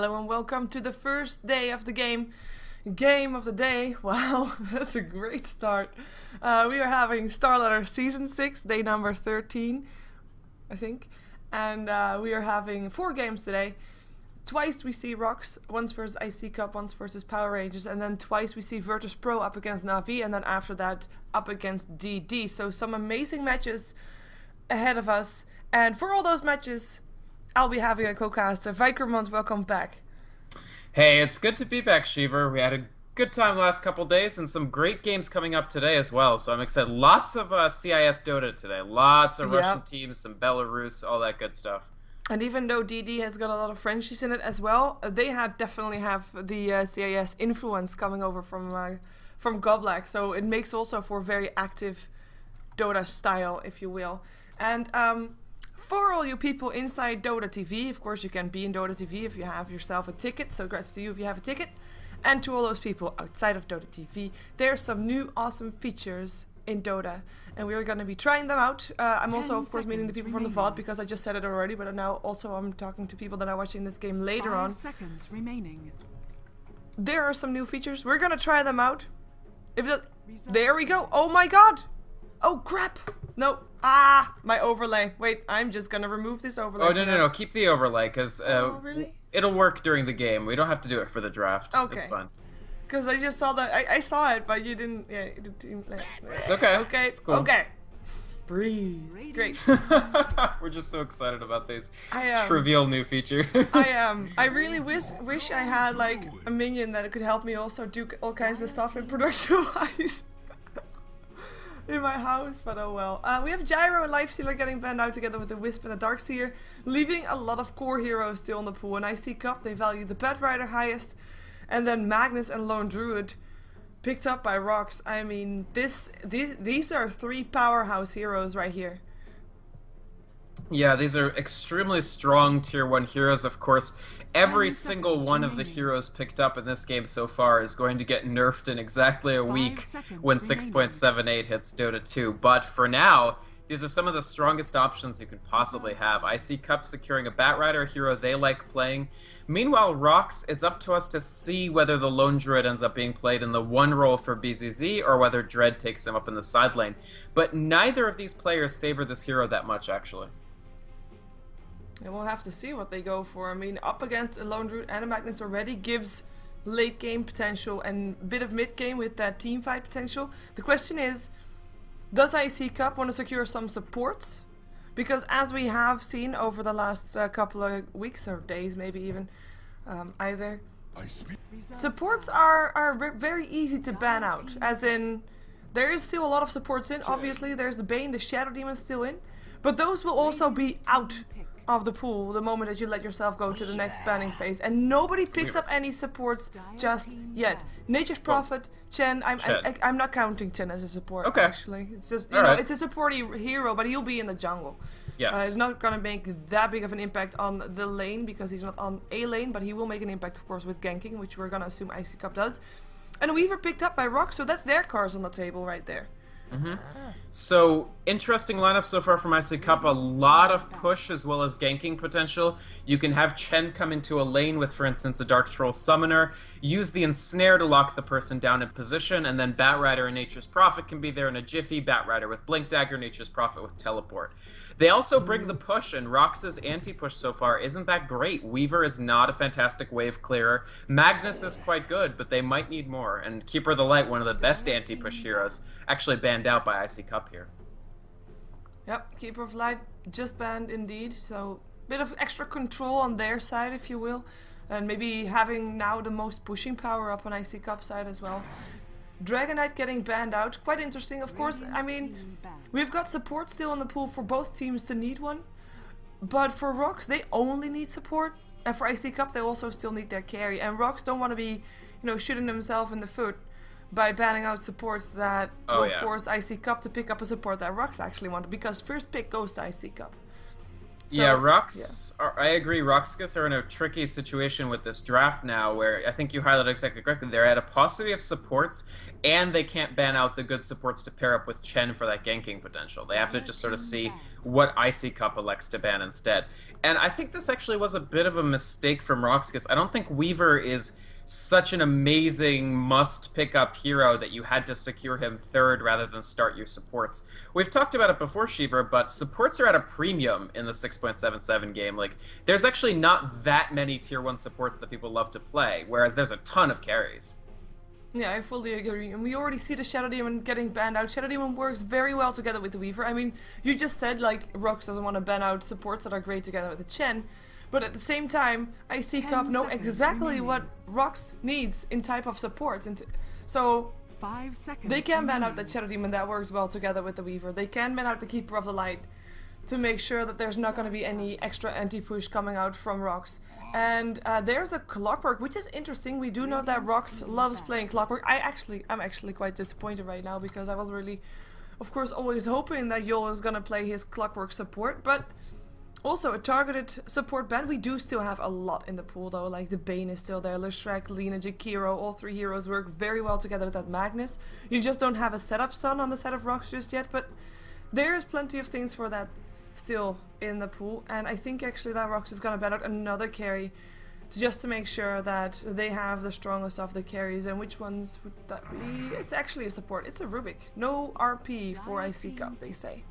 Hello and welcome to the first day of the game of the day. Wow, that's a great start. We are having StarLadder Season 6, day number 13, I think. And we are having 4 games today. Twice we see RoX, once versus iCCup, once versus Power Rangers, and then twice we see Virtus Pro up against Na'Vi, and then after that up against DD. So some amazing matches ahead of us. And for all those matches, I'll be having a co-caster. Vykromond, welcome back. Hey, it's good to be back, Sheever. We had a good time last couple days and some great games coming up today as well. So I'm excited. Lots of CIS Dota today. Lots of Russian teams, some Belarus, all that good stuff. And even though DD has got a lot of Frenchies in it as well, they definitely have the CIS influence coming over from Goblak. So it makes also for very active Dota style, if you will. And for all you people inside Dota TV, of course you can be in Dota TV if you have yourself a ticket, so congrats to you if you have a ticket. And to all those people outside of Dota TV, there's some new awesome features in Dota, and we're going to be trying them out. I'm also, of course, meeting the people from the VOD, because I just said it already, but now also I'm talking to people that are watching this game later on. 5 seconds remaining. There are some new features. We're going to try them out. There we go. Oh my god! Oh crap! No. My overlay. Wait, I'm just gonna remove this overlay. Oh, no. Keep the overlay, because really? It'll work during the game. We don't have to do it for the draft. Okay. It's fine. Because I just saw that. I saw it, but you didn't. Yeah, it didn't. It's okay. Okay. It's cool. Okay. Breathe. Great. We're just so excited about these I trivial new features. I really wish I had like a minion that could help me also do all kinds of stuff in production-wise. In my house, but oh well. We have Gyro and Lifestealer getting banned out together with the Wisp and the Darkseer, leaving a lot of core heroes still in the pool. And iCCup, they value the Bat Rider highest, and then Magnus and Lone Druid picked up by RoX. I mean, these are 3 powerhouse heroes right here. Yeah, these are extremely strong tier 1 heroes, of course. Every single one of the heroes picked up in this game so far is going to get nerfed in exactly a week when 6.78 hits Dota 2. But for now, these are some of the strongest options you could possibly have. iCCup securing a Bat Rider, a hero they like playing. Meanwhile, RoX, it's up to us to see whether the Lone Druid ends up being played in the 1 role for BZZ or whether Dread takes him up in the side lane. But neither of these players favor this hero that much, actually. And we'll have to see what they go for. I mean, up against a Lone Druid and a Magnus already gives late game potential and a bit of mid game with that team fight potential. The question is, does iCCup want to secure some supports? Because as we have seen over the last couple of weeks or days, maybe even either, supports are very easy to ban out. As in, there is still a lot of supports in. Obviously, there's the Bane, the Shadow Demon still in, but those will also be out of the pool the moment that you let yourself go to the next banning phase, and nobody picks up any supports just yet. Nature's Prophet, Chen, I'm not counting Chen as a support. Okay. Actually, it's just you know, it's a supporty hero, but he'll be in the jungle. Yes. It's not gonna make that big of an impact on the lane because he's not on a lane, but he will make an impact, of course, with ganking, which we're gonna assume iCCup does. And Weaver picked up by RoX, so that's their cards on the table right there. So, interesting lineup so far from iCCup. A lot of push as well as ganking potential. You can have Chen come into a lane with, for instance, a Dark Troll Summoner, use the Ensnare to lock the person down in position, and then Bat Rider and Nature's Prophet can be there in a jiffy, Bat Rider with Blink Dagger, Nature's Prophet with Teleport. They also bring the push, and RoX's anti-push so far isn't that great. Weaver is not a fantastic wave clearer. Magnus is quite good, but they might need more. And Keeper of the Light, one of the best anti-push heroes, actually banned out by iCCup here. Yep, Keeper of Light just banned indeed, so bit of extra control on their side, if you will. And maybe having now the most pushing power up on iCCup side as well. Dragon Knight getting banned out, quite interesting. Of course, I mean, we've got support still in the pool for both teams to need one. But for RoX, they only need support. And for iCCup, they also still need their carry. And RoX don't want to be, shooting themselves in the foot by banning out supports that force iCCup to pick up a support that RoX actually wanted. Because first pick goes to iCCup. So, Yeah, yeah. I agree. RoX.KiS are in a tricky situation with this draft now, where I think you highlighted exactly correctly. They're at a paucity of supports, and they can't ban out the good supports to pair up with Chen for that ganking potential. They have to just sort of see what iCCup elects to ban instead. And I think this actually was a bit of a mistake from RoX.KiS. I don't think Weaver is such an amazing must pick up hero that you had to secure him third rather than start your supports. We've talked about it before, Sheever, but supports are at a premium in the 6.77 game. Like, there's actually not that many tier 1 supports that people love to play, whereas there's a ton of carries. Yeah, I fully agree. And we already see the Shadow Demon getting banned out. Shadow Demon works very well together with the Weaver. I mean, you just said, like, RoX doesn't want to ban out supports that are great together with the Chen. But at the same time, iCCup know exactly what RoX needs in type of support. And so 5 seconds they can ban out the Shadow Demon that works well together with the Weaver. They can ban out the Keeper of the Light to make sure that there's not going to be any extra anti-push coming out from RoX. And there's a Clockwork, which is interesting. We do know that RoX loves playing Clockwork. I'm actually quite disappointed right now because I was really, of course, always hoping that Yol is going to play his Clockwork support. But also a targeted support ban. We do still have a lot in the pool though. Like the Bane is still there, Leshrac, Lina, Jakiro. All three heroes work very well together with that Magnus. You just don't have a setup Sun on the side of RoX just yet. But there's plenty of things for that still in the pool, and I think actually that RoX is gonna ban out another carry just to make sure that they have the strongest of the carries. And which ones would that be? It's actually a support. It's a Rubik. No RP for iCCup, they say.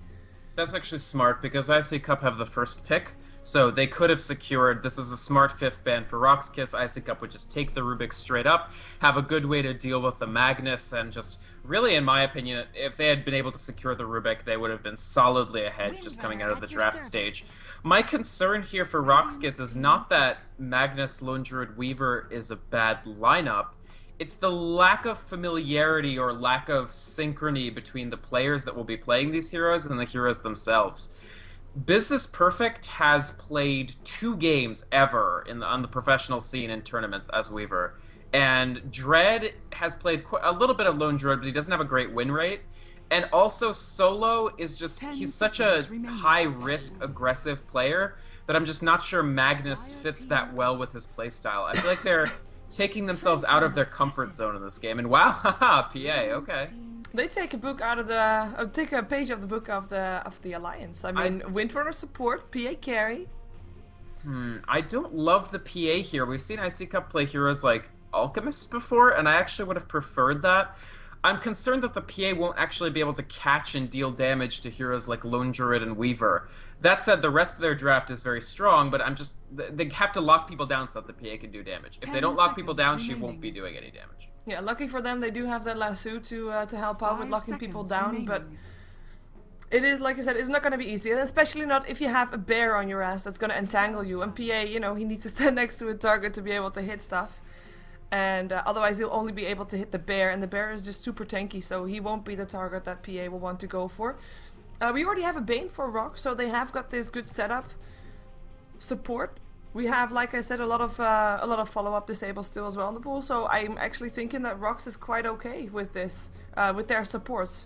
That's actually smart because iCCup have the first pick, so they could have secured. This is a smart 5th ban for RoX.KiS. iCCup would just take the Rubik straight up, have a good way to deal with the Magnus, and just really, in my opinion, if they had been able to secure the Rubik, they would have been solidly ahead just coming out of the draft stage. My concern here for RoX.KiS is not that Magnus, Lone Druid, Weaver is a bad lineup. It's the lack of familiarity or lack of synchrony between the players that will be playing these heroes and the heroes themselves. Business Perfect has played 2 games ever on the professional scene in tournaments as Weaver. And Dread has played a little bit of Lone Druid, but he doesn't have a great win rate. And also Solo is just, he's such a high-risk, aggressive player that I'm just not sure Magnus fits that well with his playstyle. I feel like they're taking themselves out of their comfort zone in this game. And wow, haha, PA, okay. They take a book out of the, take a page of the book of the Alliance. I mean, Windrunner support, PA carry. I don't love the PA here. We've seen iCCup play heroes like Alchemist before, and I actually would have preferred that. I'm concerned that the PA won't actually be able to catch and deal damage to heroes like Lone Druid and Weaver. That said, the rest of their draft is very strong, but they have to lock people down so that the PA can do damage. If they don't lock people down, she won't be doing any damage. Yeah, lucky for them, they do have that lasso to help out with locking people down, but it is, like I said, it's not going to be easy, and especially not if you have a bear on your ass that's going to entangle you. And PA, you know, he needs to stand next to a target to be able to hit stuff. And otherwise he'll only be able to hit the bear, and the bear is just super tanky, so he won't be the target that PA will want to go for. We already have a Bane for RoX, so they have got this good setup support. We have, like I said, a lot of follow-up disables still as well in the pool, so I'm actually thinking that RoX is quite okay with this, with their supports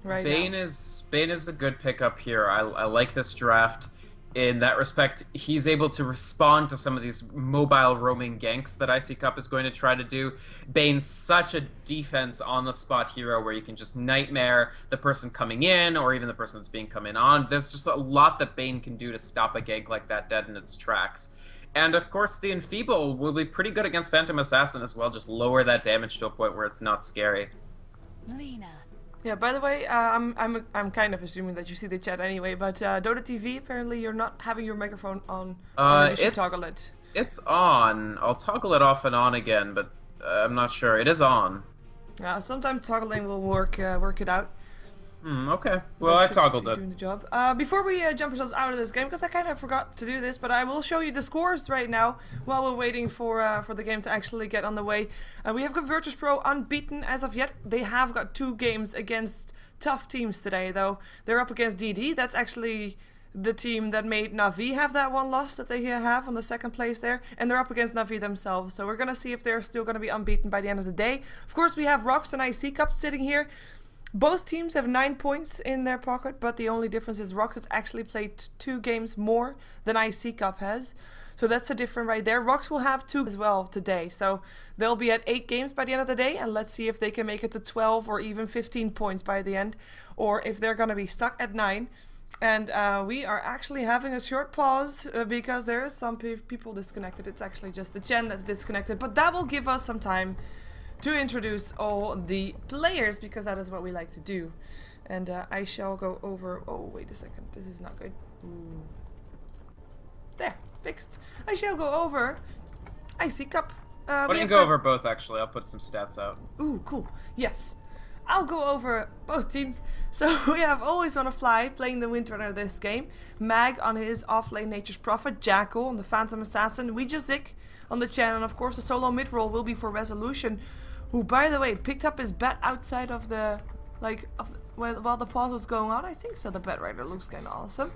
right Bane now. Bane is a good pickup here. I like this draft. In that respect, he's able to respond to some of these mobile roaming ganks that iCCup is going to try to do. Bane's such a defense on the spot hero where you can just nightmare the person coming in or even the person that's being come in on. There's just a lot that Bane can do to stop a gank like that dead in its tracks. And of course, the Enfeeble will be pretty good against Phantom Assassin as well. Just lower that damage to a point where it's not scary. Lina. Yeah, by the way, I'm kind of assuming that you see the chat anyway, but Dota TV, apparently you're not having your microphone on. You should toggle it. It's on. I'll toggle it off and on again, but I'm not sure. It is on. Yeah, sometimes toggling will work it out. Okay. Well, I toggled it. Doing the job. Before we jump ourselves out of this game, because I kind of forgot to do this, but I will show you the scores right now while we're waiting for the game to actually get on the way. We have got Virtus.pro unbeaten as of yet. They have got 2 games against tough teams today, though. They're up against DD. That's actually the team that made Na'Vi have that 1 loss that they have on the 2nd place there, and they're up against Na'Vi themselves. So we're gonna see if they're still gonna be unbeaten by the end of the day. Of course, we have RoX and iCCup sitting here. Both teams have 9 points in their pocket, but the only difference is RoX has actually played 2 games more than iCCup has. So that's a difference right there. RoX will have 2 as well today. So they'll be at 8 games by the end of the day. And let's see if they can make it to 12 or even 15 points by the end. Or if they're going to be stuck at 9. And we are actually having a short pause because there are some people disconnected. It's actually just the gen that's disconnected. But that will give us some time to introduce all the players, because that is what we like to do. And I shall go over... Oh, wait a second. This is not good. Ooh. There. Fixed. I shall go over iCCup. Why don't you go over both, actually? I'll put some stats out. Ooh, cool. Yes. I'll go over both teams. So we have Always Wanna Fly playing the Windrunner this game. Mag on his offlane Nature's Prophet. Jackal on the Phantom Assassin. Weejazik on the Chen. And of course the solo mid-roll will be for Resolution, who, by the way, picked up his bet outside of the... while the pause was going on. I think so. The bet writer looks kind of awesome.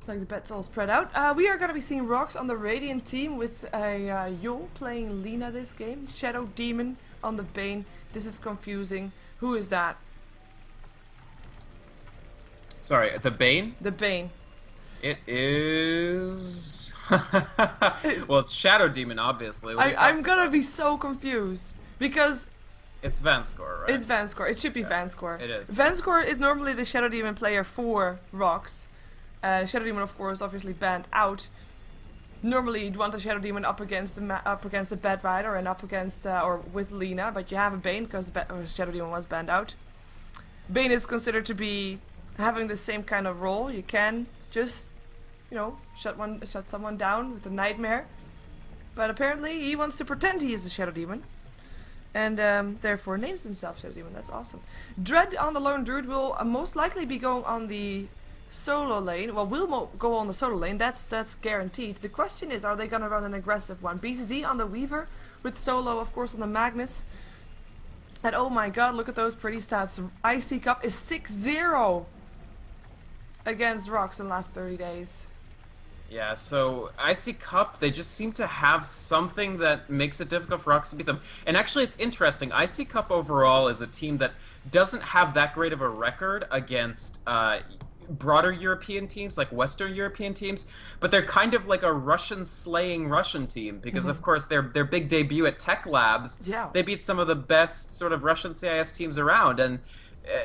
Like the bets all spread out. We are going to be seeing RoX on the Radiant team with a Yul playing Lina this game. Shadow Demon on the Bane. This is confusing. Who is that? Sorry, the Bane? The Bane. It is... well, it's Shadow Demon, obviously. I'm going to be so confused. Because... It's Vanskor, right? It's Vanskor. It should be Vanskor. It is. Vanskor is normally the Shadow Demon player for RoX. Shadow Demon, of course, obviously banned out. Normally, you'd want a Shadow Demon up against the Bad Rider and up against or with Lina, but you have a Bane because Shadow Demon was banned out. Bane is considered to be having the same kind of role. You can just, you know, shut someone down with a Nightmare, but apparently he wants to pretend he is a Shadow Demon, and therefore names himself Shadow Demon. That's awesome. Dread on the Lone Druid will most likely be going on the solo lane. Well, we'll go on the solo lane. That's guaranteed. The question is, are they gonna run an aggressive one? BCZ on the Weaver with solo, of course, on the Magnus. And oh my god, look at those pretty stats. iCCup is 6-0 against RoX in the last 30 days. Yeah, so iCCup, they just seem to have something that makes it difficult for RoX to beat them. And actually, it's interesting. iCCup overall is a team that doesn't have that great of a record against broader European teams, like Western European teams, but they're kind of like a Russian-slaying Russian team, because of course their big debut at Tech Labs, they beat some of the best sort of Russian CIS teams around, and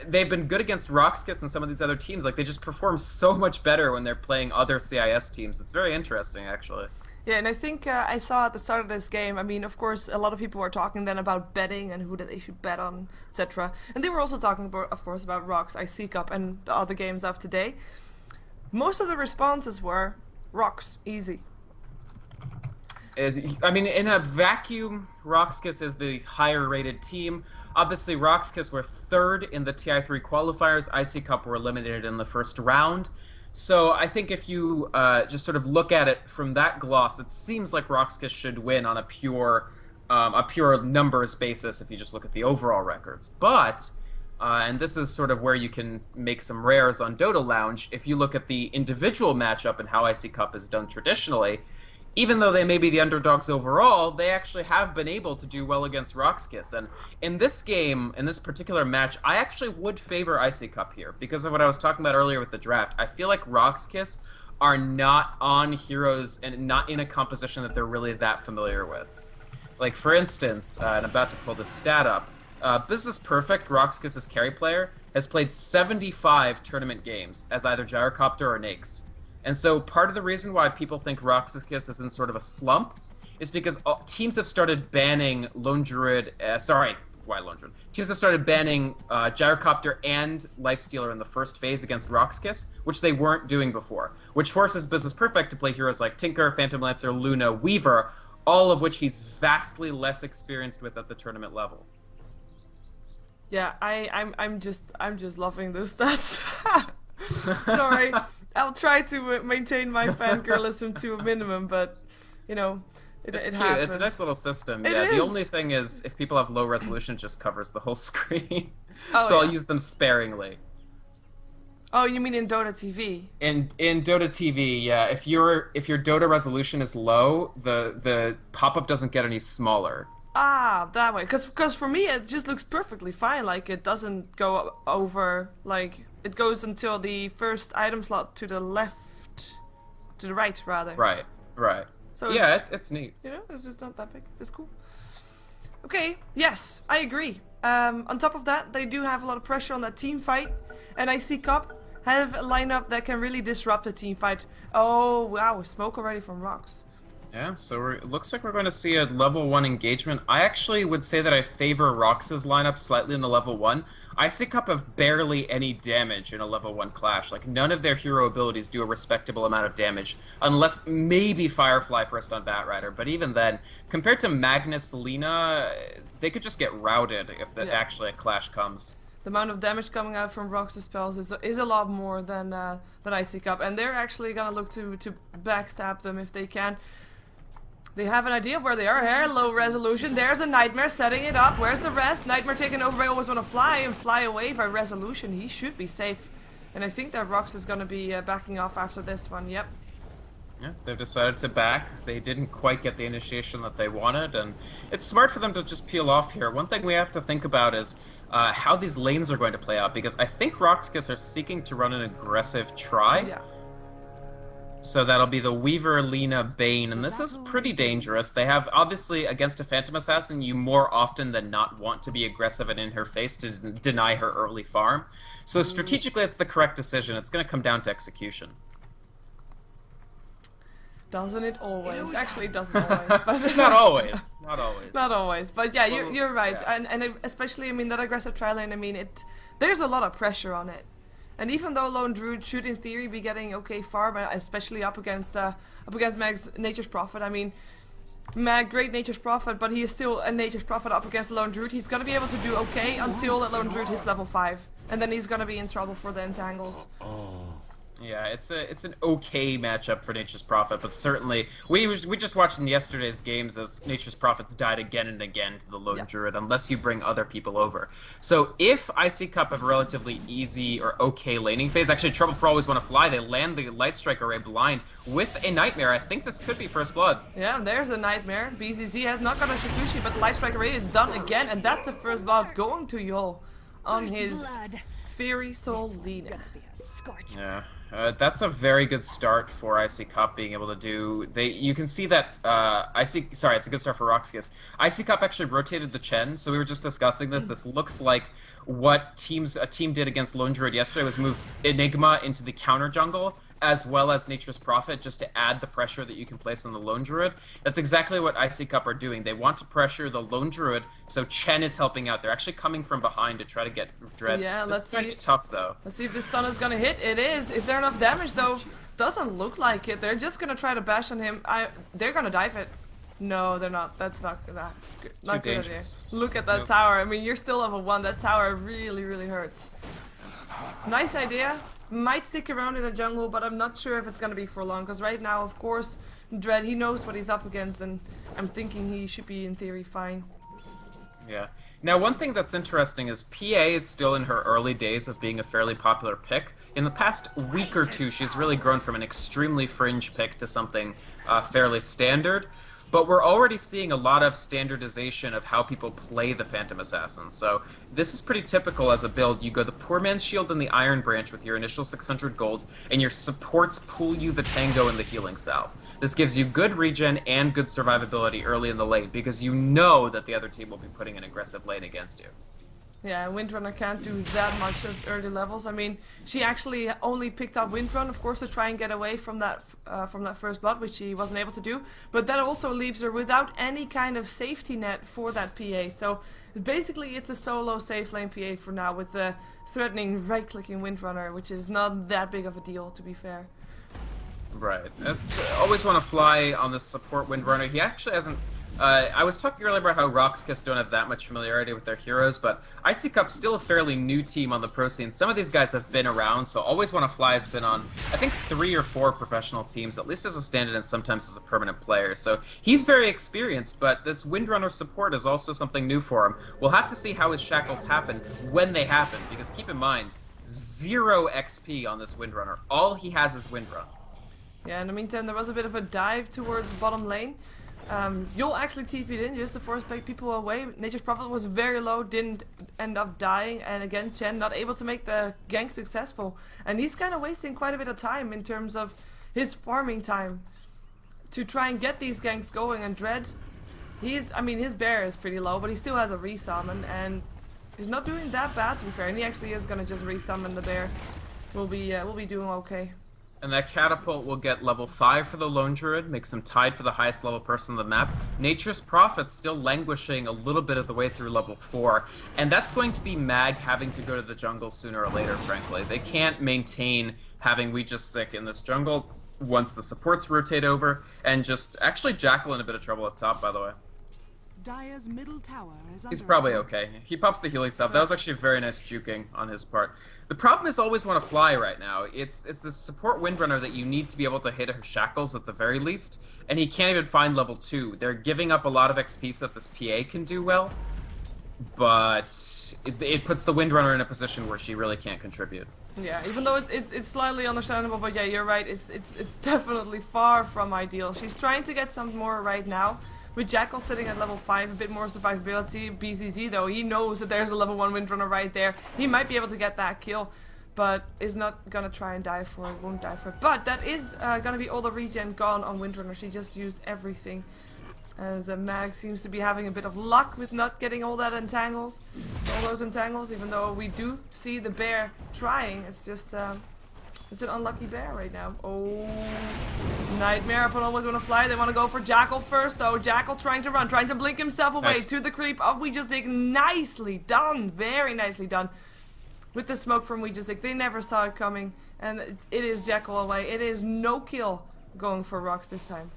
they've been good against RoX.KiS and some of these other teams. Like, they just perform so much better when they're playing other CIS teams. It's very interesting, actually. Yeah, and I think I saw at the start of this game, I mean, of course, a lot of people were talking then about betting and who that they should bet on, etc. And they were also talking, about, of course, about RoX, iCCup, and the other games of today. Most of the responses were RoX, easy. I mean, in a vacuum, RoX.KiS is the higher-rated team. Obviously, RoX.KiS were third in the TI3 qualifiers. iCCup were eliminated in the first round. So I think if you just sort of look at it from that gloss, it seems like RoX.KiS should win on a pure numbers basis if you just look at the overall records. But, and this is sort of where you can make some rares on Dota Lounge, if you look at the individual matchup and how iCCup is done traditionally, even though they may be the underdogs overall, they actually have been able to do well against RoX.KiS. And in this game, in this particular match, I actually would favor iCCup here because of what I was talking about earlier with the draft. I feel like RoX.KiS are not on heroes and not in a composition that they're really that familiar with. Like, for instance, and I'm about to pull this stat up, Business Perfect, RoX.KiS's carry player, has played 75 tournament games as either Gyrocopter or Nakes. And so part of the reason why people think RoX.KiS is in sort of a slump is because teams have started banning Lone Druid, why Lone Druid? Teams have started banning Gyrocopter and Lifestealer in the first phase against RoX.KiS, which they weren't doing before, which forces Business Perfect to play heroes like Tinker, Phantom Lancer, Luna, Weaver, all of which he's vastly less experienced with at the tournament level. Yeah, I'm just loving those stats. Sorry. I'll try to maintain my fangirlism to a minimum, but, you know, it cute. happens. It's a nice little system. It Yeah, is. The only thing is, if people have low resolution, it just covers the whole screen. Oh, so yeah. I'll use them sparingly. Oh, you mean in Dota TV? In Dota TV, yeah. If your Dota resolution is low, the pop-up doesn't get any smaller. Ah, that way. Because for me it just looks perfectly fine. Like it doesn't go over. Like it goes until the first item slot to the left, to the right rather. Right. Right. So Yeah, it's neat. you know, it's just not that big. It's cool. Okay. Yes, I agree. On top of that, they do have a lot of pressure on that team fight, and iCCup have a lineup that can really disrupt the team fight. Oh wow, smoke already from RoX. Yeah, so it looks like we're going to see a level 1 engagement. I actually would say that I favor RoX's lineup slightly in the level 1. iCCup have barely any damage in a level 1 clash. Like, none of their hero abilities do a respectable amount of damage, unless maybe Firefly first on Batrider. But even then, compared to Magnus, Lina, they could just get routed if actually a clash comes. The amount of damage coming out from RoX's spells is a lot more than iCCup, and they're actually gonna look to backstab them if they can. They have an idea of where they are here. Low resolution. There's a Nightmare setting it up. Where's the rest? Nightmare taken over by Always Wanna Fly and fly away by resolution. He should be safe. And I think that RoX is gonna be backing off after this one. Yep. Yeah, they've decided to back. They didn't quite get the initiation that they wanted, and it's smart for them to just peel off here. One thing we have to think about is how these lanes are going to play out, because I think RoX.KiS are seeking to run an aggressive try. Yeah. So that'll be the Weaver, Lina, Bane, and this is pretty dangerous. They have, obviously, against a Phantom Assassin, you more often than not want to be aggressive and in her face to deny her early farm. So strategically, it's the correct decision. It's going to come down to execution. Doesn't it always? Actually, it doesn't always. But Not always. Not always. Not always. But yeah, Well, you're right. yeah. And especially, I mean, that aggressive tri lane, I mean, there's a lot of pressure on it. And even though Lone Druid should, in theory, be getting okay farm, especially up against Mag's Nature's Prophet. I mean, Mag, great Nature's Prophet, but he is still a Nature's Prophet up against Lone Druid. He's gonna be able to do okay until that Lone Druid hits level 5, and then he's gonna be in trouble for the entangles. Yeah, it's an okay matchup for Nature's Prophet, but certainly we just watched in yesterday's games as Nature's Prophets died again and again to the Lone Druid, unless you bring other people over. So if iCCup have a relatively easy or okay laning phase, actually Trouble for Always Wanna Fly, they land the Light Strike Array blind with a Nightmare. I think this could be First Blood. Yeah, there's a Nightmare. BZZ has not got a Shikushi, but the Light Strike Array is done again, and that's the First Blood going to Yol on his Fairy Soul Lina. Yeah. That's a very good start for iCCup being able to do. You can see that it's a good start for RoX.KiS. iCCup actually rotated the Chen, so we were just discussing this. This looks like what a team did against Lone Druid yesterday was move Enigma into the counter jungle, as well as Nature's Prophet, just to add the pressure that you can place on the Lone Druid. That's exactly what iCCup are doing. They want to pressure the Lone Druid, so Chen is helping out. They're actually coming from behind to try to get Dread. Yeah, let's see. It's tough, though. Let's see if this stun is gonna hit. It is. Is there enough damage, though? Doesn't look like it. They're just gonna try to bash on him. They're gonna dive it. No, they're not. That's not good. Not good idea. Look at that tower. I mean, you're still level 1. That tower really, really hurts. Nice idea. Might stick around in the jungle, but I'm not sure if it's gonna be for long. Because right now, of course, Dread, he knows what he's up against, and I'm thinking he should be, in theory, fine. Yeah. Now, one thing that's interesting is PA is still in her early days of being a fairly popular pick. In the past week or two, she's really grown from an extremely fringe pick to something fairly standard. But we're already seeing a lot of standardization of how people play the Phantom Assassin. So this is pretty typical as a build. You go the Poor Man's Shield and the Iron Branch with your initial 600 gold, and your supports pull you the Tango and the Healing Salve. This gives you good regen and good survivability early in the lane, because you know that the other team will be putting an aggressive lane against you. Yeah, Windrunner can't do that much at early levels. I mean, she actually only picked up Windrun, of course, to try and get away from that First Blood, which she wasn't able to do. But that also leaves her without any kind of safety net for that PA. So basically, it's a solo safe lane PA for now, with the threatening right-clicking Windrunner, which is not that big of a deal, to be fair. Right. That's Always Wanna Fly on the support Windrunner. He actually hasn't. I was talking earlier about how RoX.KiS don't have that much familiarity with their heroes, but iCCup's still a fairly new team on the pro scene. Some of these guys have been around, so Always Wanna Fly has been on, I think, 3 or 4 professional teams, at least as a stand-in and sometimes as a permanent player. So he's very experienced, but this Windrunner support is also something new for him. We'll have to see how his shackles happen when they happen, because keep in mind, 0 XP on this Windrunner. All he has is Windrun. Yeah, in the meantime, there was a bit of a dive towards bottom lane. You'll actually TP'd in just to force people away. Nature's Prophet was very low, didn't end up dying, and again Chen not able to make the gank successful. And he's kind of wasting quite a bit of time in terms of his farming time to try and get these ganks going. And Dread, I mean his bear is pretty low, but he still has a resummon, and he's not doing that bad to be fair. And he actually is gonna just resummon the bear. We'll be doing okay. And that catapult will get level 5 for the Lone Druid, makes him tied for the highest level person on the map. Nature's Prophet's still languishing a little bit of the way through level 4. And that's going to be Mag having to go to the jungle sooner or later, frankly. They can't maintain having We Just Sick in this jungle once the supports rotate over. And just, actually Jackal in a bit of trouble up top, by the way. Dire's middle tower is He's under probably attack. okay. He pops the healing sub. That was actually a very nice juking on his part. The problem is always want to fly right now. It's this support Windrunner that you need to be able to hit her shackles at the very least, and he can't even find level 2. They're giving up a lot of XP so that this PA can do well, but it puts the Windrunner in a position where she really can't contribute. Yeah, even though it's slightly understandable, but yeah, you're right. It's definitely far from ideal. She's trying to get some more right now. With Jackal sitting at level 5, a bit more survivability. BZZ though, he knows that there's a level 1 Windrunner right there. He might be able to get that kill, but is not gonna try and die for it, won't die for it. But that is gonna be all the regen gone on Windrunner. She just used everything. As Mag seems to be having a bit of luck with not getting all that entangles. All those entangles, even though we do see the bear trying. It's just, it's an unlucky bear right now. Oh, Nightmare up on always want to fly. They want to go for Jackal first though. Jackal trying to run, trying to blink himself away Nice. to the creep of We Just Sick. Nicely done, very nicely done. With the smoke from We Just Sick, they never saw it coming, and it is Jackal away. It is no kill going for RoX this time.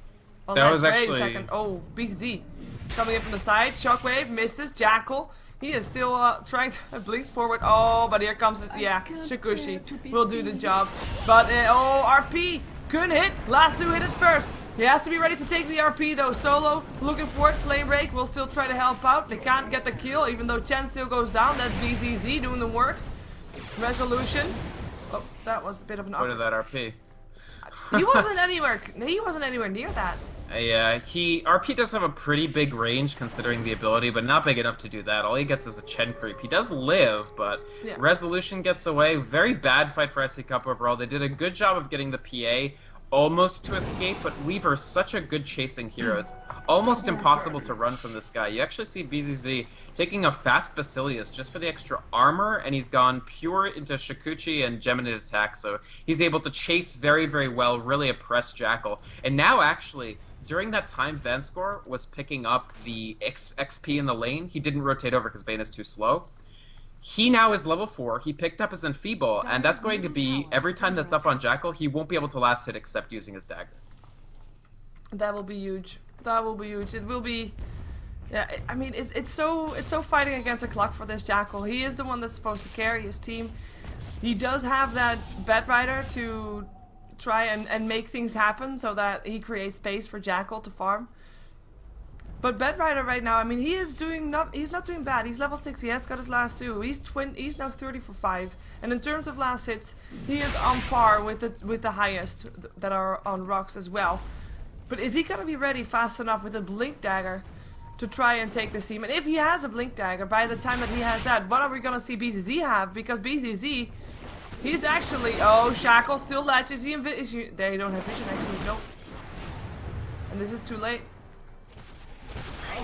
That was wait a actually- second. Oh, BZ coming in from the side. Shockwave misses Jackal. He is still trying to blinks forward. Oh, but here comes it. Yeah, Shikushi will do the job. But oh, RP couldn't hit. Lasso hit it first. He has to be ready to take the RP though. Solo looking for it. Flame Break will still try to help out. They can't get the kill, even though Chen still goes down. That's BZZ doing the works. Resolution. Oh, that was a bit of an Go to awkward. that RP. He wasn't anywhere. He wasn't anywhere near that. Yeah, RP does have a pretty big range considering the ability, but not big enough to do that. All he gets is a Chen creep. He does live, but Yeah. Resolution gets away. Very bad fight for iCCup overall. They did a good job of getting the PA almost to escape, but Weaver's such a good chasing hero. It's almost impossible to run from this guy. You actually see BZZ taking a fast Basilius just for the extra armor, and he's gone pure into Shikuchi and Geminid attack, so he's able to chase very, very well, really oppress Jackal. And now, actually, during that time Vanskor was picking up the XP in the lane, he didn't rotate over because Bane is too slow. He now is level 4, he picked up his Enfeeble, and that's going to be, every time that's up on Jackal, he won't be able to last hit except using his dagger. That will be huge. That will be huge. It will be. Yeah, I mean, it's so fighting against the clock for this Jackal. He is the one that's supposed to carry his team. He does have that Bedrider to try and make things happen so that he creates space for Jackal to farm. But Bedrider right now, I mean, he's not doing bad. He's level 6. He has got his last 2. He's now 30 for 5. And in terms of last hits, he is on par with the highest that are on RoX as well. But is he gonna be ready fast enough with a Blink Dagger to try and take this team? And if he has a Blink Dagger, by the time that he has that, what are we gonna see BZZ have? Because BZZ, he's actually, oh, Shackle still latches. There, you don't have vision actually, nope. And this is too late.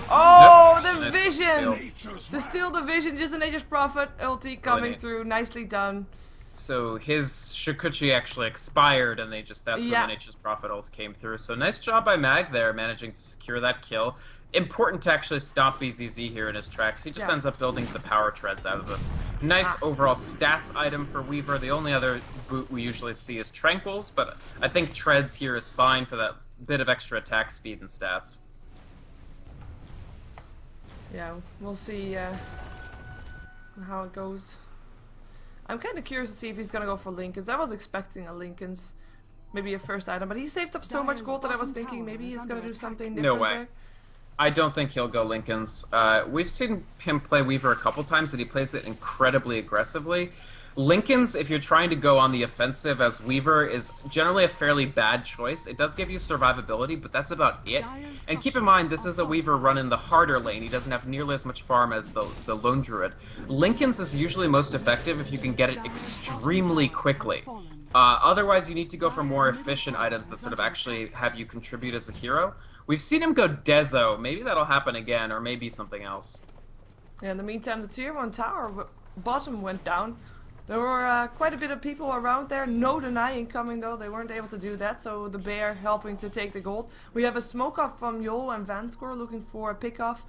Oh, Yep. the Nice vision! steal. Still the vision, just a Nature's Prophet ulti coming neat. through, nicely done. So his Shikuchi actually expired, and that's when Yeah. the Nature's Prophet ult came through. So nice job by Mag there, managing to secure that kill. Important to actually stop BZZ here in his tracks. He just Yeah. ends up building the power treads out of this. Nice overall stats item for Weaver. The only other boot we usually see is Tranquils, but I think treads here is fine for that bit of extra attack speed and stats. Yeah, we'll see how it goes. I'm kind of curious to see if he's gonna go for Lincolns. I was expecting a Lincolns, maybe a first item, but he saved up so much Dire's gold that I was bottom thinking tower maybe is he's under gonna do attack. something No different way. there. I don't think he'll go Lincolns. We've seen him play Weaver a couple times, and he plays it incredibly aggressively. Lincoln's, if you're trying to go on the offensive as Weaver, is generally a fairly bad choice. It does give you survivability, but that's about it. And keep in mind, this is a Weaver running the harder lane. He doesn't have nearly as much farm as the Lone Druid. Lincoln's is usually most effective if you can get it extremely quickly. Otherwise, you need to go for more efficient items that sort of actually have you contribute as a hero. We've seen him go Dezo. Maybe that'll happen again, or maybe something else. Yeah, in the meantime, the tier 1 tower bottom went down. There were quite a bit of people around there, no denying coming though, they weren't able to do that, so the bear helping to take the gold. We have a smoke off from Yol and Vanscore looking for a pick off.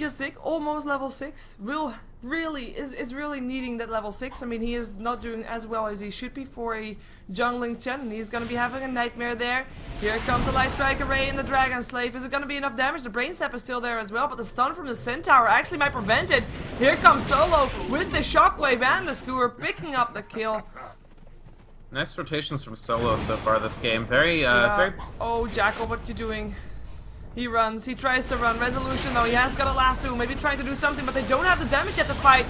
Sick, almost level 6, really needing that level 6. I mean, he is not doing as well as he should be for a jungling Chen, and he's going to be having a nightmare there. Here comes the Light Strike Array and the Dragon Slave. Is it going to be enough damage? The Brain Sap is still there as well, but the stun from the Centaur actually might prevent it. Here comes Solo with the Shockwave and the Skewer picking up the kill. Nice rotations from Solo so far this game. Very. Oh, Jackal, what you doing? He runs, he tries to run. Resolution though, he has got a lasso, maybe trying to do something, but they don't have the damage yet to fight.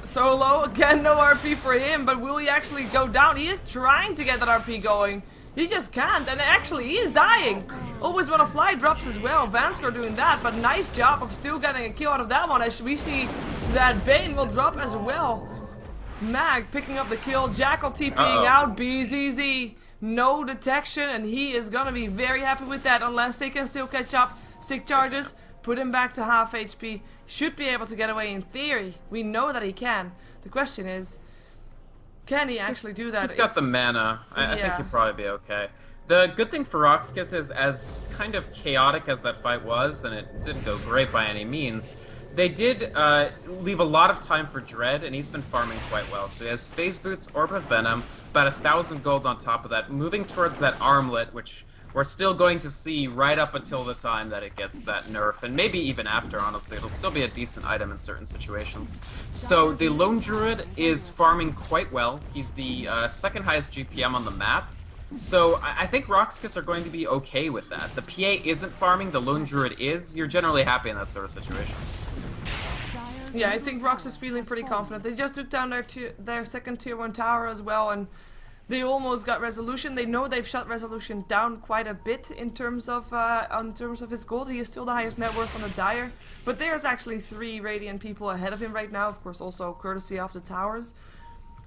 Solo, again, no RP for him, but will he actually go down? He is trying to get that RP going. He just can't, and actually he is dying. Always want to fly drops as well. Vansker doing that, but nice job of still getting a kill out of that one, as we see that Bane will drop as well. Mag picking up the kill, Jackal TPing out, BZZ. No detection, and he is gonna be very happy with that unless they can still catch up. Stick charges, put him back to half HP. Should be able to get away in theory. We know that he can. The question is, can he actually do that? He's got the mana. I think he'll probably be okay. The good thing for RoX.KiS is, as kind of chaotic as that fight was, and it didn't go great by any means, they did leave a lot of time for Dread, and he's been farming quite well. So he has Phase Boots, Orb of Venom, about 1,000 gold on top of that, moving towards that Armlet, which we're still going to see right up until the time that it gets that nerf, and maybe even after, honestly. It'll still be a decent item in certain situations. So the Lone Druid is farming quite well. He's the second highest GPM on the map. So I think RoX.KiS are going to be okay with that. The PA isn't farming, the Lone Druid is. You're generally happy in that sort of situation. Yeah, I think RoX is feeling pretty confident. They just took down their second tier 1 tower as well, and they almost got Resolution. They know they've shut Resolution down quite a bit in terms of his gold. He is still the highest net worth on the Dire, but there's actually 3 Radiant people ahead of him right now, of course also courtesy of the towers.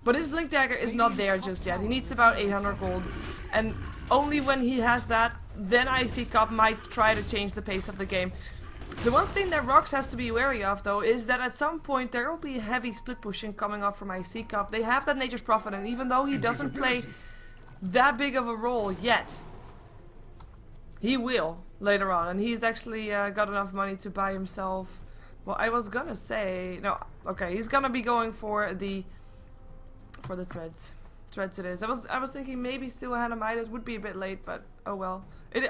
But his Blink Dagger is not there just yet. He needs about 800 gold, and only when he has that, then iCCup might try to change the pace of the game. The one thing that RoX has to be wary of, though, is that at some point there will be heavy split pushing coming up from iCCup. They have that Nature's Prophet, and even though he doesn't play that big of a role yet, he will later on. And he's actually got enough money to buy himself. Well, I was gonna say no. Okay, he's gonna be going for the treads. Treads it is. I was thinking maybe still a Hand of Midas would be a bit late, but oh well.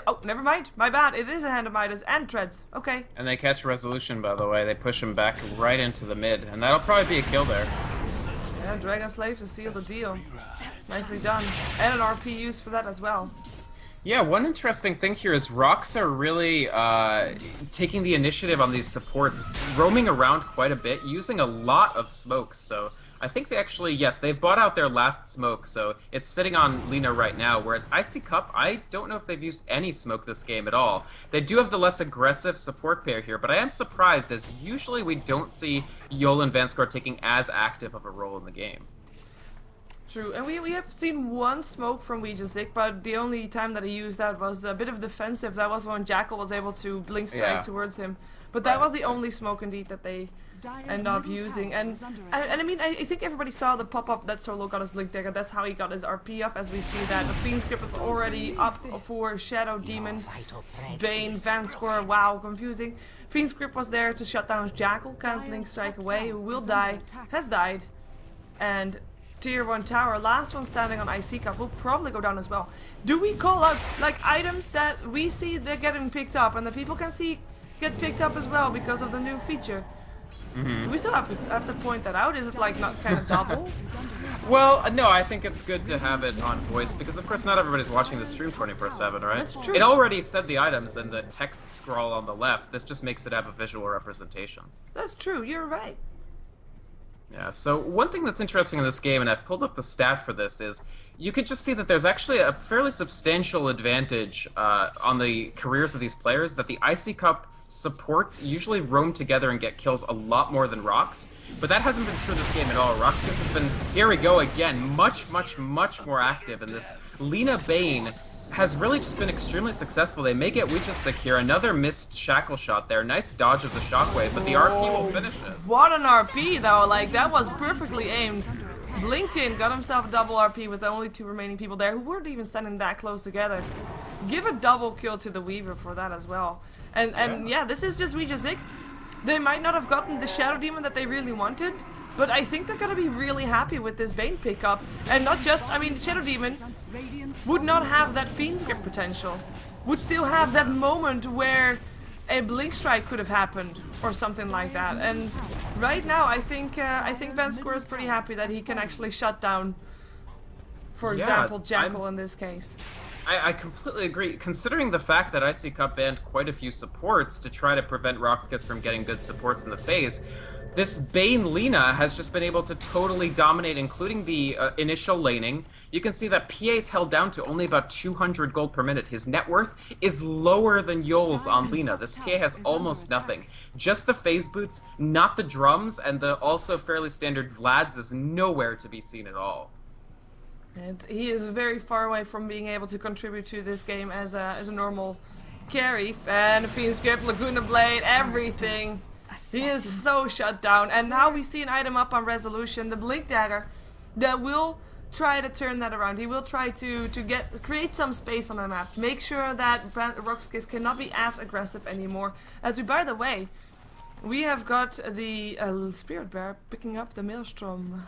Oh, never mind. My bad. It is a Hand of Midas and treads. Okay. And they catch Resolution, by the way. They push him back right into the mid, and that'll probably be a kill there. Yeah, Dragon Slave to seal the deal. Nicely done. And an RP used for that as well. Yeah, one interesting thing here is RoX are really taking the initiative on these supports, roaming around quite a bit, using a lot of smokes, so I think they actually, yes, they've bought out their last smoke, so it's sitting on Lina right now, whereas iCCup, I don't know if they've used any smoke this game at all. They do have the less aggressive support pair here, but I am surprised, as usually we don't see Yol and Vanskor taking as active of a role in the game. True, and we have seen one smoke from Weejazik, but the only time that he used that was a bit of defensive. That was when Jackal was able to blink straight towards him. But that was the only smoke indeed that they end up using. And I mean, I think everybody saw the pop-up that Solo got his Blink Dagger. That's how he got his RP off, as we see that. The Fiend Script is already up for Shadow Demon, Bane, Vanskor. Wow, confusing. Fiend Script was there to shut down Jackal. Can't Blink Strike away. Who will die, has died. And Tier 1 tower, last one standing on iCCup, will probably go down as well. Do we call out like items that we see they're getting picked up and the people can see get picked up as well because of the new feature? We still have to point that out. Is it like not kind of double? Well, no, I think it's good to have it on voice because, of course, not everybody's watching the stream 24/7, right? That's true. It already said the items in the text scroll on the left. This just makes it have a visual representation. That's true. You're right. Yeah, so one thing that's interesting in this game, and I've pulled up the stat for this, is you can just see that there's actually a fairly substantial advantage on the careers of these players, that the iCCup supports usually roam together and get kills a lot more than RoX, but that hasn't been true this game at all. RoX.KiS has been, here we go again, much more active, and this Lina Bane has really just been extremely successful. They may get Ouija secure. Another missed shackle shot there. Nice dodge of the shockwave, but the RP will finish it. What an RP though, like that was perfectly aimed. Blinked in, got himself a double RP with the only 2 remaining people there who weren't even standing that close together. Give a double kill to the Weaver for that as well. And yeah, this is just Ouija Zik. They might not have gotten the Shadow Demon that they really wanted, but I think they're gonna be really happy with this Bane pickup. And not just, I mean, the Shadow Demon would not have that Fiend's Grip potential. Would still have that moment where a Blink Strike could have happened, or something like that. And right now, I think Van Square is pretty happy that he can actually shut down, for example, Jackal in this case. I completely agree. Considering the fact that iCCup banned quite a few supports to try to prevent RoX.KiS from getting good supports in the phase, this Bane Lina has just been able to totally dominate, including the initial laning. You can see that PA's held down to only about 200 gold per minute. His net worth is lower than Yol's on Lina. This PA has almost nothing. Just the phase boots, not the drums, and the also fairly standard Vlad's is nowhere to be seen at all. And he is very far away from being able to contribute to this game as a normal carry. And Fiend's Grip, Laguna Blade, everything. He is so shut down. And now we see an item up on Resolution, the Blink Dagger, that will try to turn that around. He will try to create some space on the map. Make sure that RoX.KiS cannot be as aggressive anymore. As we, by the way, we have got the Spirit Bear picking up the Maelstrom.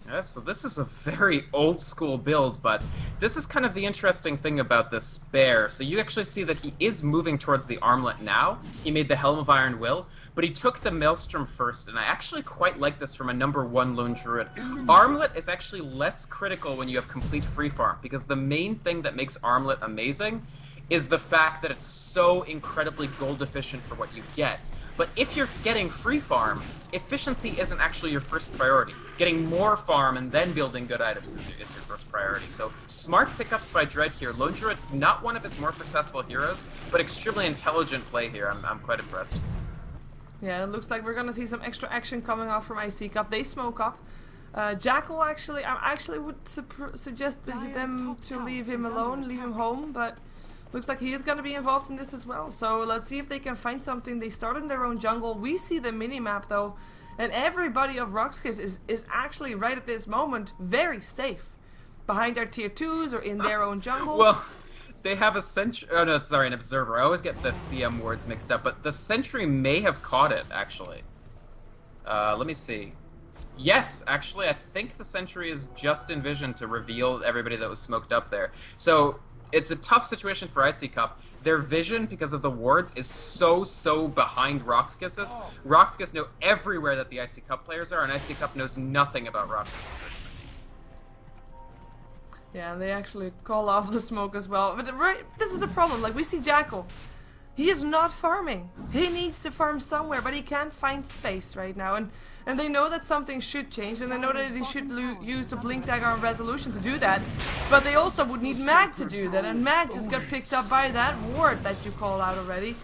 Yeah, so this is a very old school build, but this is kind of the interesting thing about this bear. So you actually see that he is moving towards the armlet now. He made the Helm of Iron Will, but he took the Maelstrom first, and I actually quite like this from a #1 Lone Druid. Armlet is actually less critical when you have complete free farm, because the main thing that makes Armlet amazing is the fact that it's so incredibly gold efficient for what you get. But if you're getting free farm, efficiency isn't actually your first priority. Getting more farm and then building good items is your first priority. So smart pickups by Dread here. Lone Druid, not one of his more successful heroes, but extremely intelligent play here. I'm quite impressed. Yeah, it looks like we're gonna see some extra action coming off from iCCup. They smoke up. Jackal actually, I actually would suggest them to leave him alone, leave him home, but looks like he is going to be involved in this as well. So let's see if they can find something. They start in their own jungle. We see the mini-map though, and everybody of RoX.KiS is actually right at this moment very safe. Behind their tier 2s or in their own jungle. Well, they have a sentry. Oh no, sorry, an observer. I always get the CM words mixed up, but the sentry may have caught it actually. Let me see. Yes, actually, I think the sentry is just in vision to reveal everybody that was smoked up there. So it's a tough situation for iCCup. Their vision, because of the wards, is so behind RoX.KiS's. RoX.KiS know everywhere that the iCCup players are, and iCCup knows nothing about RoX.KiS's position. Yeah, and they actually call off the smoke as well. But right, this is a problem. Like, we see Jackal. He is not farming. He needs to farm somewhere, but he can't find space right now. And they know that something should change, and they know that they should use the Blink Dagger on Resolution to do that. But they also would need Mag to do that, and Mag just got picked up by that ward that you called out already.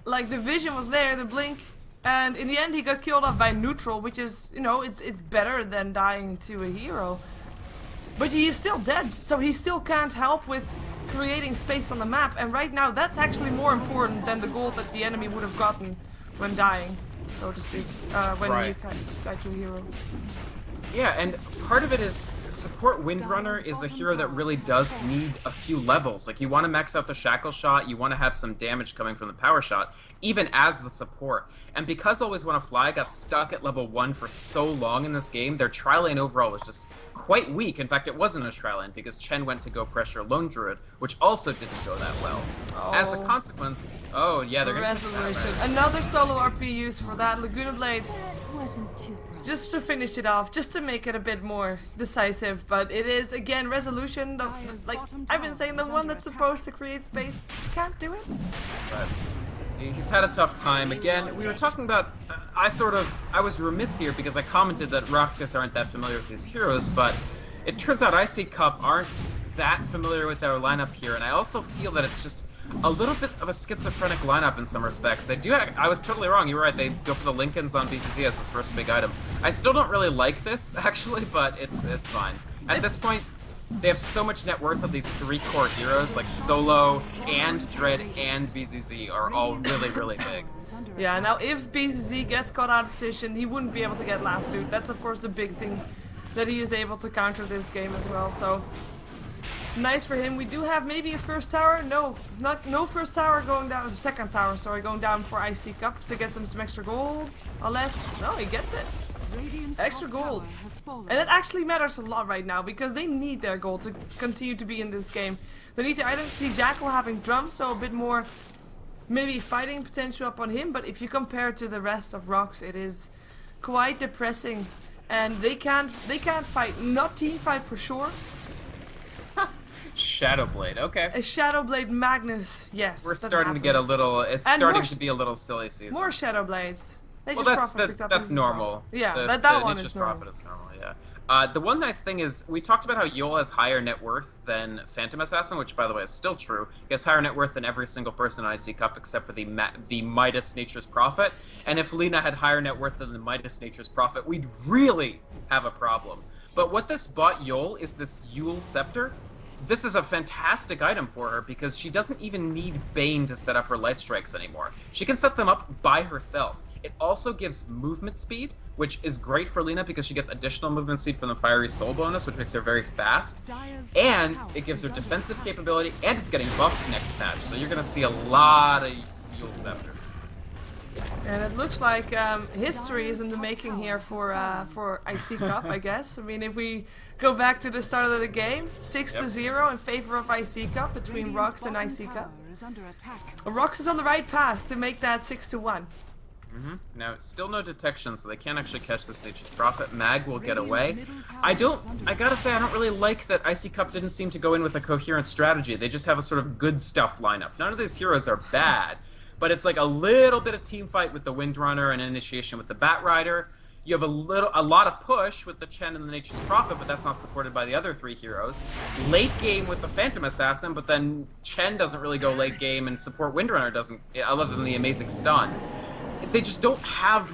Like, the vision was there, the blink, and in the end he got killed off by neutral, which is, you know, it's better than dying to a hero. But he is still dead, so he still can't help with creating space on the map, and right now that's actually more important than the gold that the enemy would have gotten when dying, so to speak, when you got your hero. Yeah, and part of it is support Windrunner is a hero that really does need a few levels. Like, you want to max out the shackle shot, you want to have some damage coming from the power shot, even as the support. And because Always Wanna Fly got stuck at level 1 for so long in this game, their tri-lane overall was just quite weak. In fact, it wasn't a tri-lane because Chen went to go pressure Lone Druid, which also didn't go that well. Oh. As a consequence, oh yeah, they're gonna Resolution. Another solo RP use for that Laguna Blade. Wasn't too Just to finish it off, just to make it a bit more decisive, but it is, again, Resolution, like I've been saying, the one that's supposed to create space can't do it. Right. He's had a tough time. Again, we were talking about... I was remiss here because I commented that RoX.KiS aren't that familiar with these heroes, but it turns out iCCup aren't that familiar with their lineup here, and I also feel that it's just a little bit of a schizophrenic lineup in some respects. They do... I was totally wrong. You were right. They go for the Lincolns on BCC as his first big item. I still don't really like this, actually, but it's fine. At this point, they have so much net worth of these 3 core heroes, like Solo and Dread and BZZ are all really, really big. Yeah, now if BZZ gets caught out of position, he wouldn't be able to get last suit. That's of course the big thing that he is able to counter this game as well, so nice for him. We do have maybe a first tower. No first tower going down, second tower, sorry, going down for iCCup to get some extra gold. Unless, no, he gets it. Extra gold. And it actually matters a lot right now because they need their gold to continue to be in this game. They need to either see Jackal having drums, so a bit more maybe fighting potential up on him, but if you compare to the rest of RoX, it is quite depressing. And they can't fight, not team fight for sure. Shadowblade, okay. A Shadowblade Magnus, yes. We're starting to get a little, it's and starting to be a little silly season. More Shadowblades. Well, that's normal. Yeah, the that one is profit normal. is normal, yeah. The one nice thing is, we talked about how Yol has higher net worth than Phantom Assassin, which, by the way, is still true. He has higher net worth than every single person in iCCup except for the Midas Nature's Prophet. And if Lina had higher net worth than the Midas Nature's Prophet, we'd really have a problem. But what this bought Yol is this Yule Scepter. This is a fantastic item for her because she doesn't even need Bane to set up her light strikes anymore. She can set them up by herself. It also gives movement speed, which is great for Lina because she gets additional movement speed from the Fiery Soul bonus, which makes her very fast. And it gives her defensive capability, and it's getting buffed next patch, so you're going to see a lot of Yule Scepters. And it looks like history is in the making here for iCCup, I guess. I mean, if we go back to the start of the game, 6-0 in favor of iCCup between RoX and iCCup. RoX is on the right path to make that 6-1. Now, still no detection, so they can't actually catch this Nature's Prophet. Mag will get away. I gotta say, I don't really like that iCCup didn't seem to go in with a coherent strategy. They just have a sort of good stuff lineup. None of these heroes are bad, but it's like a little bit of team fight with the Windrunner and initiation with the Batrider. You have a lot of push with the Chen and the Nature's Prophet, but that's not supported by the other 3 heroes. Late game with the Phantom Assassin, but then Chen doesn't really go late game and support Windrunner doesn't, other than the amazing stun. They just don't have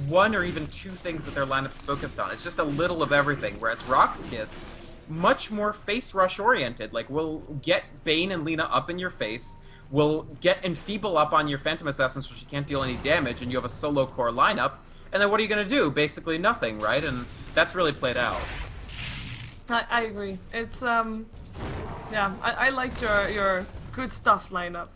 1 or even 2 things that their lineup's focused on. It's just a little of everything, whereas RoX.KiS, much more face rush oriented. Like, we'll get Bane and Lina up in your face, we'll get Enfeeble up on your Phantom Assassin so she can't deal any damage, and you have a solo core lineup, and then what are you going to do? Basically nothing, right? And that's really played out. I agree. It's, yeah, I liked your good stuff lineup.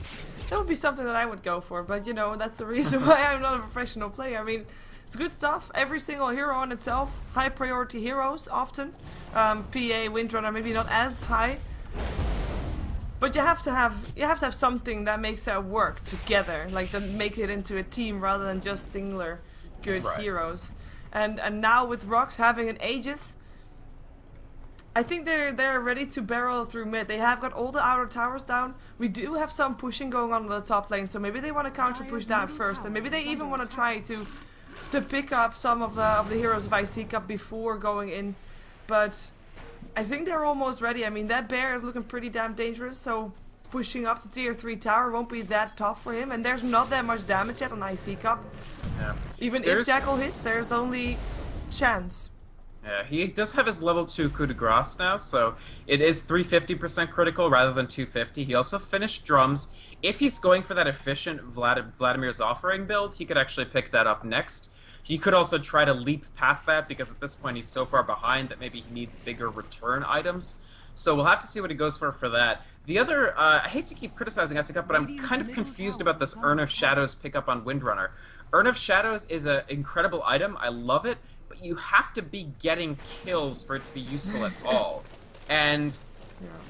That would be something that I would go for, but you know, that's the reason why I'm not a professional player. I mean, it's good stuff. Every single hero on itself, high priority heroes often. PA, Windrunner, maybe not as high. But you have to have something that makes that work together, like that make it into a team rather than just singular good heroes. And now with RoX having an Aegis, I think they're ready to barrel through mid. They have got all the outer towers down. We do have some pushing going on the top lane, so maybe they want to counter push that first, and maybe they even want to try to pick up some of the heroes of iCCup before going in. But I think they're almost ready. I mean, that bear is looking pretty damn dangerous, so pushing up to tier 3 tower won't be that tough for him, and there's not that much damage yet on iCCup. Yeah. Even if Jackal hits, there's only chance. Yeah, he does have his level 2 coup de grace now, so it is 350% critical rather than 250. He also finished drums. If he's going for that efficient Vladimir's Offering build, he could actually pick that up next. He could also try to leap past that because at this point he's so far behind that maybe he needs bigger return items. So we'll have to see what he goes for that. The other, I hate to keep criticizing iCCup, but I'm kind of confused about this Urn of Shadows pickup on Windrunner. Urn of Shadows is an incredible item. I love it. But you have to be getting kills for it to be useful at all. And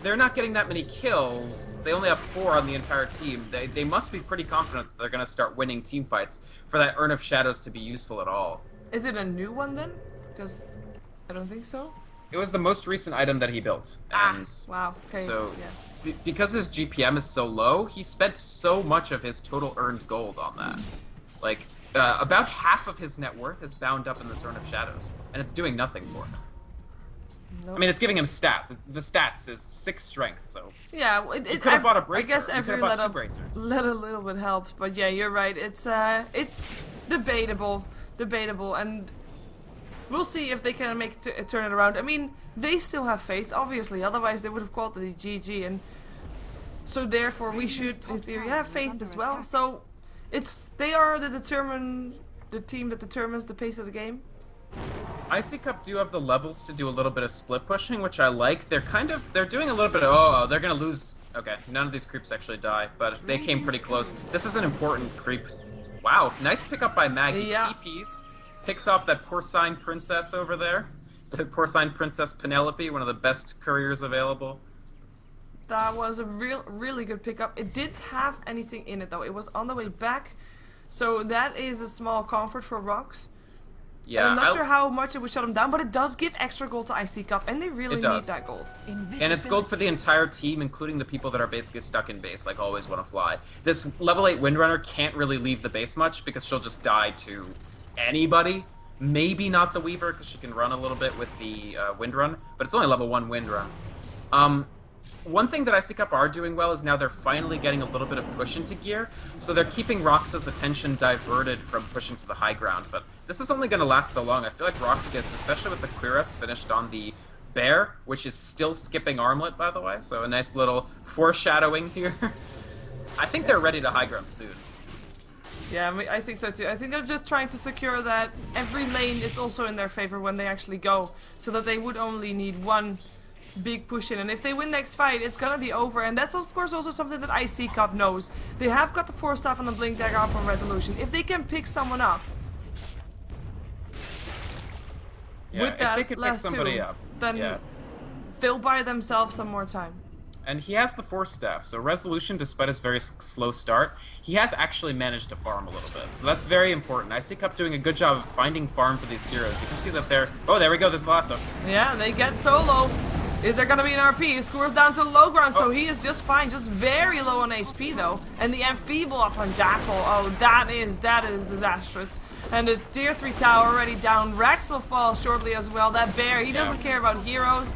they're not getting that many kills. They only have 4 on the entire team. They must be pretty confident that they're going to start winning team fights for that Urn of Shadows to be useful at all. Is it a new one then? Because I don't think so. It was the most recent item that he built. And wow. Okay. so, yeah. Because his GPM is so low, he spent so much of his total earned gold on that. Like, about half of his net worth is bound up in the Sword of Shadows, and it's doing nothing for him. Nope. I mean, it's giving him stats. The stats is 6 strength, so... Yeah, you could have bought a bracer. I guess You every could have bought 2 bracers. little bit helps, but yeah, you're right. It's debatable, and we'll see if they can turn it around. I mean, they still have faith, obviously. Otherwise, they would have called it a GG, and so therefore we should, in theory, have faith as well. So they are the team that determines the pace of the game. iCCup do have the levels to do a little bit of split pushing, which I like. They're doing a little bit of, oh, they're gonna lose. Okay, none of these creeps actually die, but they came pretty close. This is an important creep. Wow, nice pickup by Maggie. Yeah. TPs, picks off that porcine princess over there. The porcine princess Penelope, one of the best couriers available. That was a really good pickup. It didn't have anything in it though. It was on the way back, so that is a small comfort for RoX. Yeah, and I'm not sure how much it would shut them down, but it does give extra gold to iCCup, and they really need that gold. And it's gold for the entire team, including the people that are basically stuck in base, like always want to fly. This level 8 Windrunner can't really leave the base much, because she'll just die to anybody. Maybe not the Weaver, because she can run a little bit with the Windrun, but it's only level 1 Windrun. One thing that iCCup are doing well is now they're finally getting a little bit of push into gear, so they're keeping RoX's attention diverted from pushing to the high ground, but this is only going to last so long. I feel like RoX.KiS, especially with the Cuirass finished on the Bear, which is still skipping Armlet, by the way, so a nice little foreshadowing here. I think they're ready to high ground soon. Yeah, I mean, I think so too. I think they're just trying to secure that every lane is also in their favor when they actually go, so that they would only need one big push in, and if they win next fight, it's gonna be over. And that's of course also something that iCCup knows. They have got the Force Staff and the Blink Dagger up on Resolution. If they can pick someone up, with that if they could pick somebody up, then they'll buy themselves some more time. And he has the Force Staff, so Resolution, despite his very slow start, he has actually managed to farm a little bit. So that's very important. iCCup doing a good job of finding farm for these heroes. You can see that they're... Oh, there we go, there's the lasso. Yeah, they get solo. Is there gonna be an RP? He scores down to low ground, so he is just fine, just very low on HP though. And the Enfeeble up on Jackal, oh that is disastrous. And the tier 3 tower already down. Rex will fall shortly as well. That Bear, he doesn't care about heroes.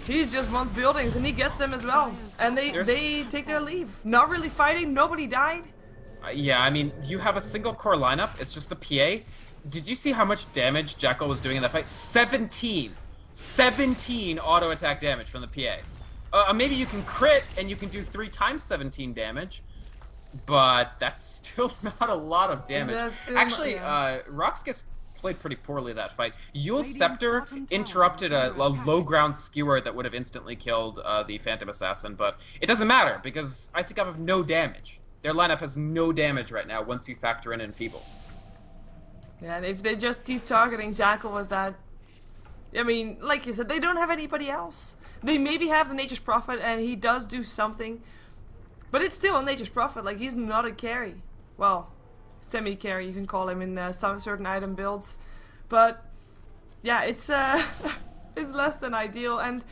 He just wants buildings, and he gets them as well. And they take their leave. Not really fighting, nobody died. Yeah, I mean, you have a single core lineup, it's just the PA. Did you see how much damage Jackal was doing in that fight? 17 auto attack damage from the PA. Maybe you can crit and you can do 3 times 17 damage, but that's still not a lot of damage. Actually, RoX.KiS played pretty poorly that fight. Yule's Scepter interrupted a low ground skewer that would have instantly killed the Phantom Assassin, but it doesn't matter because iCCup have no damage. Their lineup has no damage right now once you factor in Enfeeble. Yeah, and if they just keep targeting Jackal with that, I mean, like you said, they don't have anybody else. They maybe have the Nature's Prophet, and he does do something, but it's still a Nature's Prophet. Like, he's not a carry. Well, semi-carry, you can call him in some certain item builds. But yeah, it's it's less than ideal, and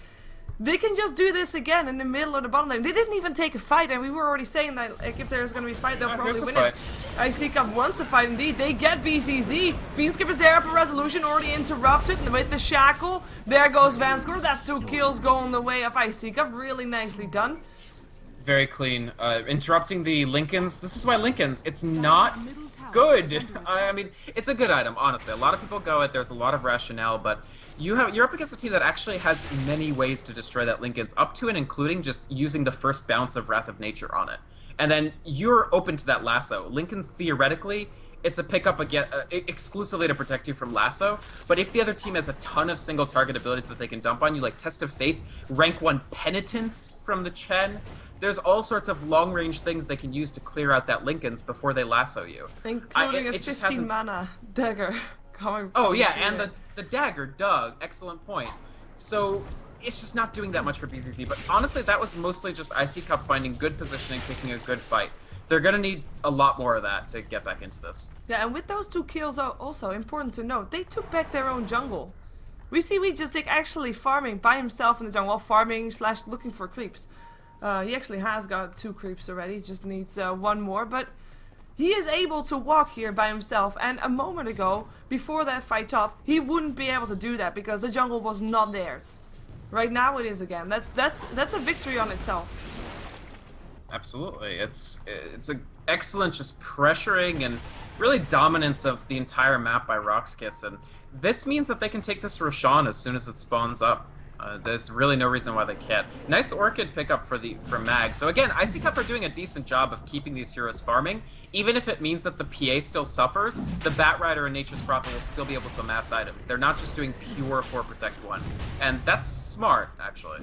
they can just do this again in the middle of the bottom lane. They didn't even take a fight, and we were already saying that like, if there's going to be a fight, they'll probably win it. iCCup wants to fight indeed. They get BZZ. Fiendskip is there up for Resolution, already interrupted with the Shackle. There goes Vanscore. That's 2 kills going the way of iCCup. Really nicely done. Very clean. Interrupting the Lincolns. This is why Lincolns, it's not good. I mean, it's a good item, honestly. A lot of people go it. There's a lot of rationale, but you're up against a team that actually has many ways to destroy that Lincolns, up to and including just using the first bounce of Wrath of Nature on it. And then you're open to that lasso. Lincoln's, theoretically, it's a pickup again, exclusively to protect you from lasso, but if the other team has a ton of single target abilities that they can dump on you, like Test of Faith, rank 1 Penitence from the Chen, there's all sorts of long-range things they can use to clear out that Lincolns before they lasso you. Including a 15 mana dagger. Oh yeah, and the dagger, Doug, excellent point. So it's just not doing that much for BZZ, but honestly that was mostly just iCCup finding good positioning, taking a good fight. They're gonna need a lot more of that to get back into this. Yeah, and with those 2 kills also, important to note, they took back their own jungle. We see Weegistic actually farming by himself in the jungle, farming / looking for creeps. He actually has got 2 creeps already, just needs 1 more, but he is able to walk here by himself, and a moment ago, before that fight up, he wouldn't be able to do that because the jungle was not theirs. Right now it is again. That's a victory on itself. Absolutely. It's an excellent just pressuring and really dominance of the entire map by RoX.KiS, and this means that they can take this Roshan as soon as it spawns up. There's really no reason why they can't. Nice Orchid pickup for Mag. So again, iCCup are doing a decent job of keeping these heroes farming. Even if it means that the PA still suffers, the Bat Rider and Nature's Prophet will still be able to amass items. They're not just doing pure 4 Protect 1. And that's smart, actually.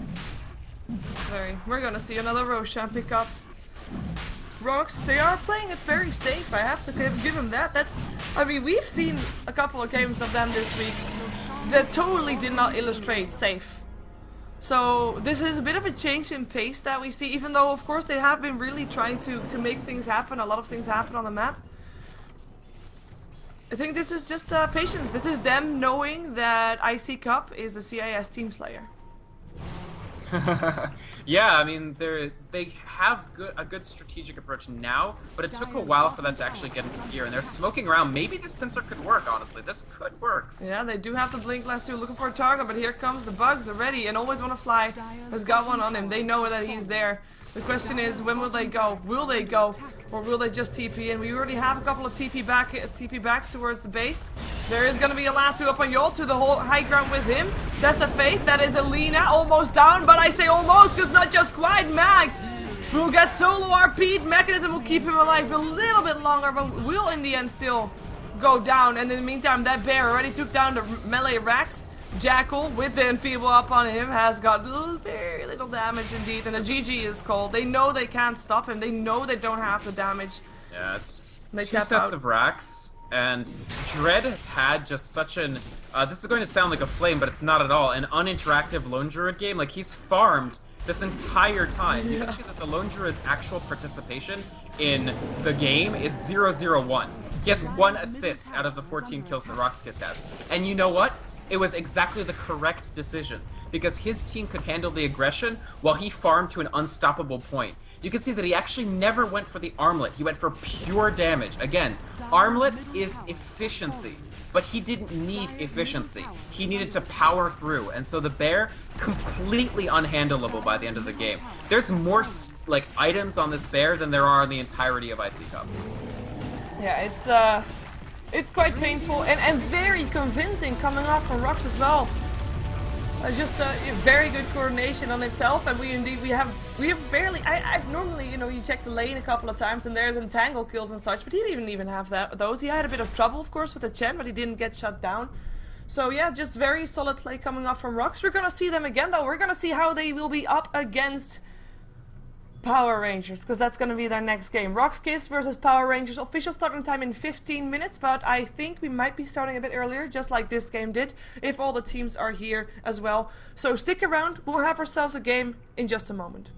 We're gonna see another Roshan pickup. RoX, they are playing it very safe. I have to give them that. I mean, we've seen a couple of games of them this week that totally did not illustrate safe. So this is a bit of a change in pace that we see, even though of course they have been really trying to make things happen, a lot of things happen on the map. I think this is just patience. This is them knowing that iCCup is a CIS team slayer. Yeah, I mean, they have a good strategic approach now, but it took a while for them to actually get into gear, and they're smoking around. Maybe this pincer could work, honestly. This could work. Yeah, they do have the blink last 2 looking for a target, but here comes the bugs already, and Always Wanna Fly has got one on him. They know that he's there. The question is, when will they go? Will they go, or will they just TP in? We already have a couple of TP backs towards the base. There is going to be a last 2 up on Yolt to the whole high ground with him. Test of Faith, that is Alina, almost down, but I say almost, because not just quite. Mag will get solo RP'd. Mechanism will keep him alive a little bit longer, but will in the end still go down. And in the meantime, that bear already took down the melee Rax. Jackal, with the enfeeble up on him, has got very little damage indeed, and the GG is called. They know they can't stop him. They know they don't have the damage. Yeah, it's they 2 sets of Rax, and Dread has had just such an... this is going to sound like a flame, but it's not at all. An uninteractive Lone Druid game. Like, he's farmed this entire time. You can see that the Lone Druid's actual participation in the game is 0-0-1. He has 1 assist out of the 14 kills that RoX.KiS has. And you know what? It was exactly the correct decision, because his team could handle the aggression while he farmed to an unstoppable point. You can see that he actually never went for the armlet. He went for pure damage. Again, armlet is efficiency, but he didn't need efficiency. He needed to power through, and so the bear, completely unhandleable by the end of the game. There's more like items on this bear than there are in the entirety of iCCup. Yeah, it's quite painful and very convincing coming off from RoX as well. Just very good coordination on itself, and we have barely. I normally, you know, you check the lane a couple of times and there's entangle kills and such, but he didn't even have those. He had a bit of trouble, of course, with the Chen, but he didn't get shut down. So yeah, just very solid play coming off from RoX. We're gonna see them again though. We're gonna see how they will be up against Power Rangers, because that's going to be their next game. RoX.KiS versus Power Rangers. Official starting time in 15 minutes, but I think we might be starting a bit earlier, just like this game did, if all the teams are here as well. So stick around, we'll have ourselves a game in just a moment.